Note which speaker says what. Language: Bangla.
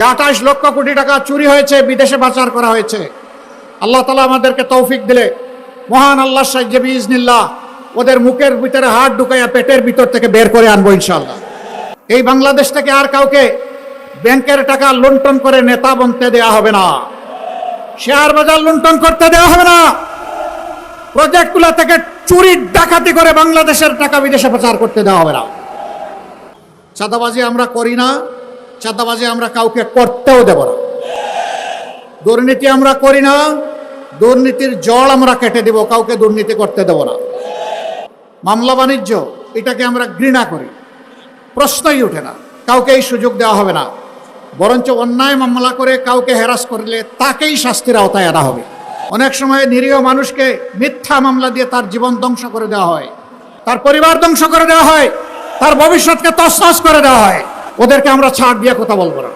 Speaker 1: 28 লক্ষ কোটি টাকা চুরি হয়েছে, বিদেশে পাচার করা হয়েছে। আল্লাহ তাআলা আমাদেরকে তৌফিক দিলে মহান আল্লাহর সাহায্যে বিইজনিল্লাহ ওদের মুখের ভিতরে হাত ঢুকাইয়া পেটের ভিতর থেকে বের করে আনবো ইনশাআল্লাহ। এই বাংলাদেশ থেকে আর কাউকে ব্যাংকের টাকা লুণ্ঠন করে নেতা বনতে দেওয়া হবে না, শেয়ার বাজার লুণ্ঠন করতে দেওয়া হবে না, প্রজেক্টগুলো থেকে চুরি ডাকাতি করে বাংলাদেশের টাকা বিদেশে পাচার করতে দেওয়া হবে না। চাঁদাবাজি আমরা করি না, চাঁদাবাজি আমরা কাউকে করতেও দেব না। দুর্নীতি আমরা করি না, দুর্নীতির জল আমরা কেটে দেব, কাউকে দুর্নীতি করতে দেব না। মামলা বাণিজ্য এটাকে আমরা ঘৃণা করি, প্রশ্নই ওঠে না, কাউকে এই সুযোগ দেওয়া হবে না। বরঞ্চ অন্যায় মামলা করে কাউকে হ্যারাস করলে তাকেই শাস্তির আওতায় আনা হবে। অনেক সময় নিরীহ মানুষকে মিথ্যা মামলা দিয়ে তার জীবন ধ্বংস করে দেওয়া হয়, তার পরিবার ধ্বংস করে দেওয়া হয়, তার ভবিষ্যৎকে তছনছ করে দেওয়া হয়। ওদেরকে আমরা ছাড় দিয়ে কথা বলবো না।